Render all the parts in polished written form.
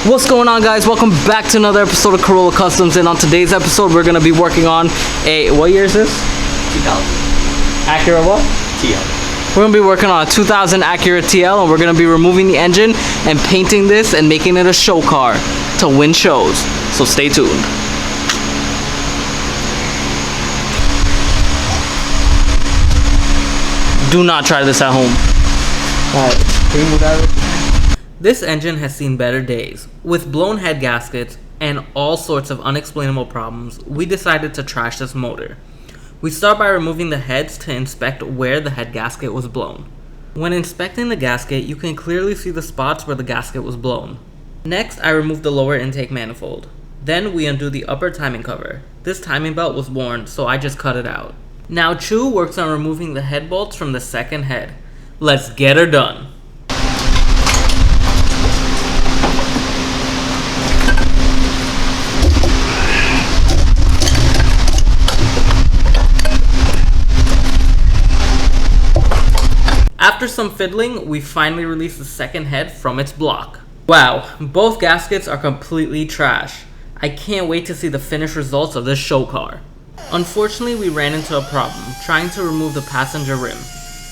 What's going on, guys? Welcome back to another episode of Corolla Customs, and on today's episode we're going to be working on a, what year is this? 2000. Acura what? TL. We're going to be working on a 2000 Acura TL, and we're going to be removing the engine and painting this and making it a show car to win shows. So stay tuned. Do not try this at home. Alright, can we move that? This engine has seen better days. With blown head gaskets and all sorts of unexplainable problems, we decided to trash this motor. We start by removing the heads to inspect where the head gasket was blown. When inspecting the gasket, you can clearly see the spots where the gasket was blown. Next, I remove the lower intake manifold. Then we undo the upper timing cover. This timing belt was worn, so I just cut it out. Now Chu works on removing the head bolts from the second head. Let's get her done. After some fiddling, we finally release the second head from its block. Wow, both gaskets are completely trash. I can't wait to see the finished results of this show car. Unfortunately, we ran into a problem trying to remove the passenger rim.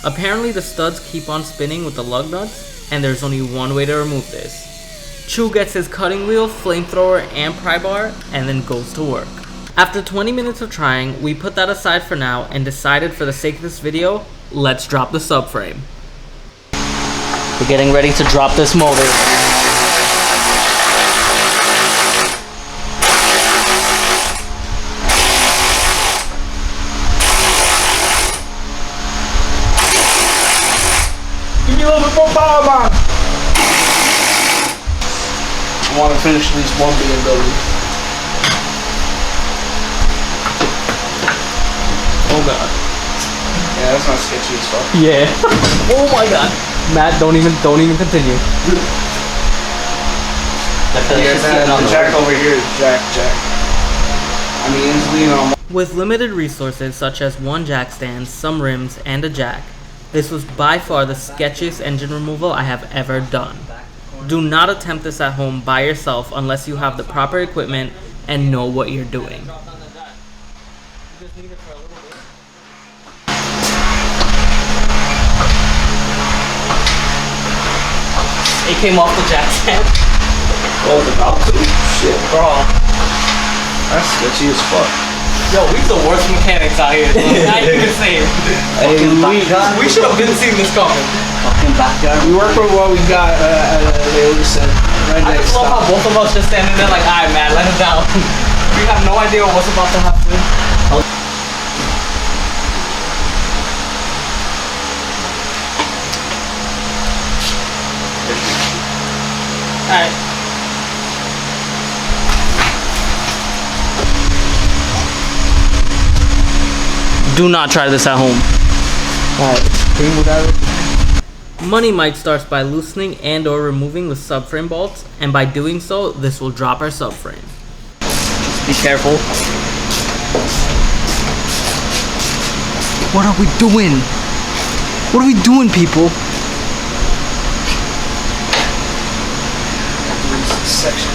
Apparently the studs keep on spinning with the lug nuts, and there's only one way to remove this. Chu gets his cutting wheel, flamethrower, and pry bar, and then goes to work. After 20 minutes of trying, we put that aside for now and decided, for the sake of this video, let's drop the subframe. We're getting ready to drop this motor. Give me a little bit more power, man. I want to finish at least one BMW. Oh god. Yeah, that's not sketchy as fuck. Yeah. Oh my god. Matt, don't even continue. The jack over here is jack. I mean, it's leaning on. With limited resources such as one jack stand, some rims, and a jack, this was by far the sketchiest engine removal I have ever done. Do not attempt this at home by yourself unless you have the proper equipment and know what you're doing. It came off the jack stand. Oh, it's about to? Shit. Bro. That's sketchy as fuck. Yo, we the worst mechanics out here. Not even saying. Hey, We should have been seeing this coming. Fucking backyard. we work with what we got, they always said. Right I next just love how both of us just standing there like, alright man, let it down. We have no idea what's about to happen. Alright. Do not try this at home. Alright, can we move that? Money Mike starts by loosening and or removing the subframe bolts, and by doing so, this will drop our subframe. Be careful. What are we doing? What are we doing, people? Section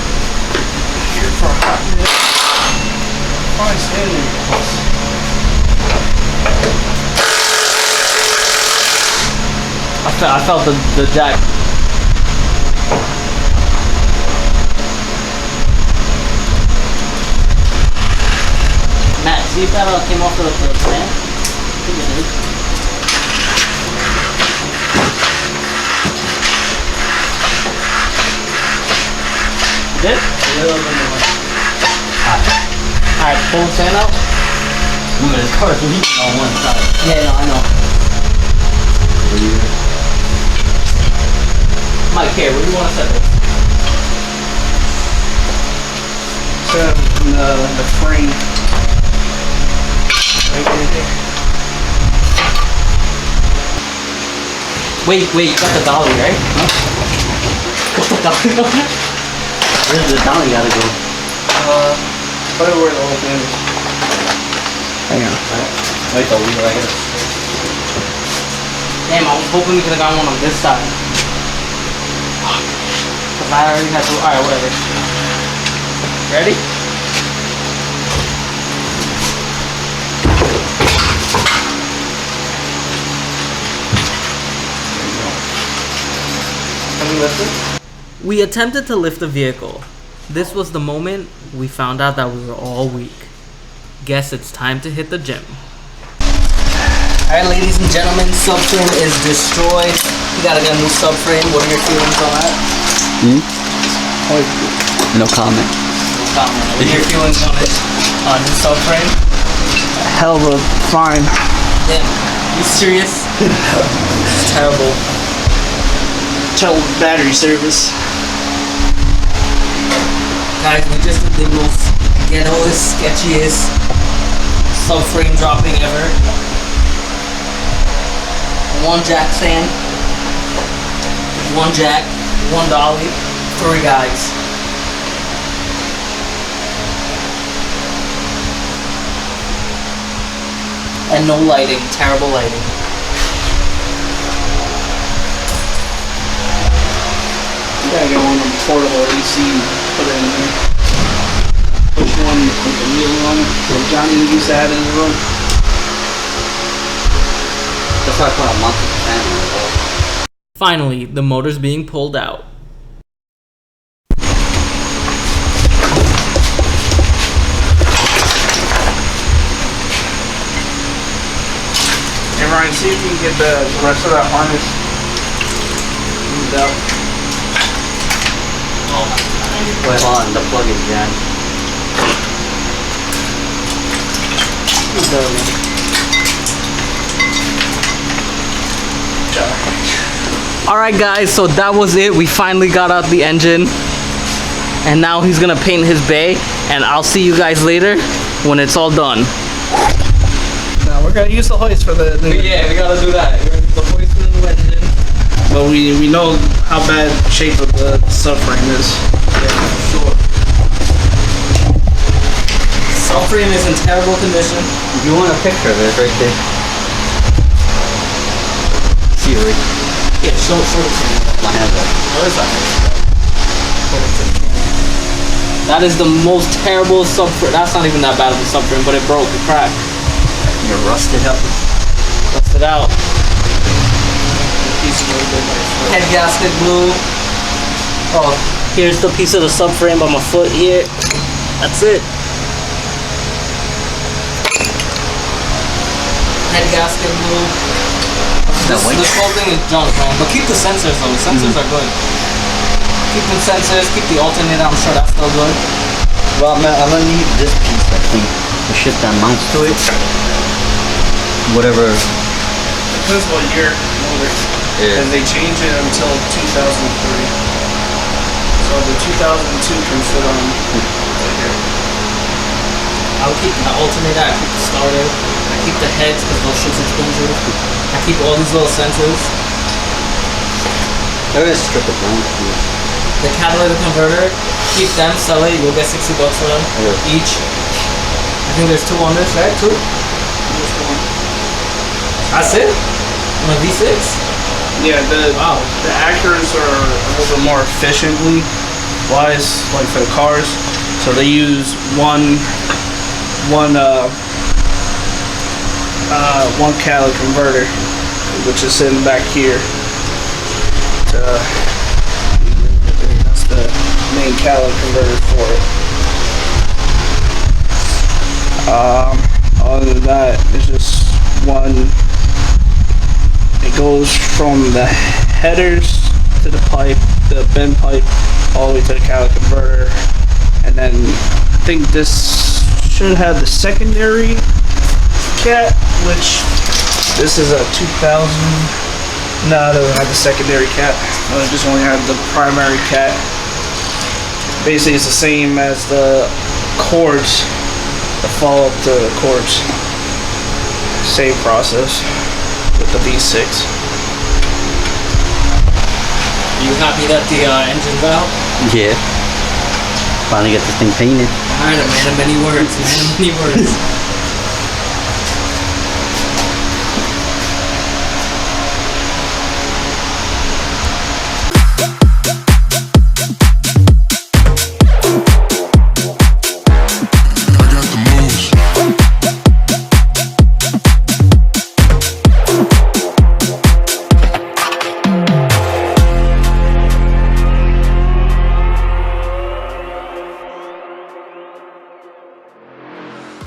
here for a hot minute. Fine, stand there. I felt the jack. Matt, see if that came off the stand? I think it did. Did? A little bit more. Alright, pull the sand out. This car's leaking on one side. Yeah, no, I know. Mike, here, where do you want to set this? Set up the frame. Right there. Wait, you got the dolly, right? Huh? Got the dolly on it? Where's the dolly gotta go? Put it where the whole thing is. Hang on. Wait, the wheel right here. Damn, I was hoping we could have gotten one on this side. Cause I already had to. All right, whatever. Ready? Can we lift it? We attempted to lift the vehicle. This was the moment we found out that we were all weak. Guess it's time to hit the gym. Alright, ladies and gentlemen, subframe is destroyed. You gotta get a new subframe. What are your feelings on that? No comment. No comment. What are your feelings on it? On new subframe? Hell of a fine. Damn. You serious? It's terrible. Tell battery service. Guys, we just did the most ghettoest, sketchiest subframe dropping ever. One jack stand, one jack, one dolly, 3 guys. And no lighting, terrible lighting. You gotta get one of them portable AC, put it in there. Push one with the wheel on it, so Johnny used to have in his room. That's why I put a monthly fan. Finally, the motor's being pulled out. Hey Ryan, see if you can get the rest of that harness moved out. Wait, hold on, the plug is jammed. Alright guys, so that was it. We finally got out the engine. And now he's gonna paint his bay. And I'll see you guys later when it's all done. No, we're gonna use the hoist for the new. Yeah, we gotta do that. We're gonna use the hoist for the new engine. But we know how bad shape of the subframe is. Yeah, for sure. Subframe is in terrible condition. If you want a picture of it, right there. See it. Yeah, show it to me. My hands up. Where is that? That is the most terrible subframe. That's not even that bad of a subframe, but it broke, it cracked. You're rusted up. Rusted out. Head gasket blew. Oh, here's the piece of the subframe by my foot here. That's it. Head gasket blew. This whole thing is junk, man. But keep the sensors though. The sensors are good. Keep the sensors, keep the alternator. I'm sure that's still good. Well, man, I'm gonna need this piece, I think. The shit that mounts to it. Whatever. Depends what year motor. Yeah. And they change it until 2003. So the 2002 can fit on right here. I'll keep the alternator, I keep the starter, I keep the heads because those shit's expensive. I keep all these little sensors. There is strip it down. The catalytic converter, keep them, sell it, you'll get $60 for them each. I think there's 2 on this, right? 2? Just one. That's it? On a V6? Yeah, the Acuras are a little bit more efficiently wise, like for the cars. So they use one catalytic converter, which is sitting back here. That's the main catalytic converter for it. Other than that, it's just one. It goes from the headers to the pipe, the bend pipe, all the way to the catalytic converter, and then I think this should have the secondary cat, which this is a 2000. No, it doesn't have the secondary cat. It just only had the primary cat. Basically, it's the same as the cords, the follow-up to the cords. Same process with the V6. You happy that the engine's out? Yeah. Finally get this thing painted. Alright, man of many words, man of many words.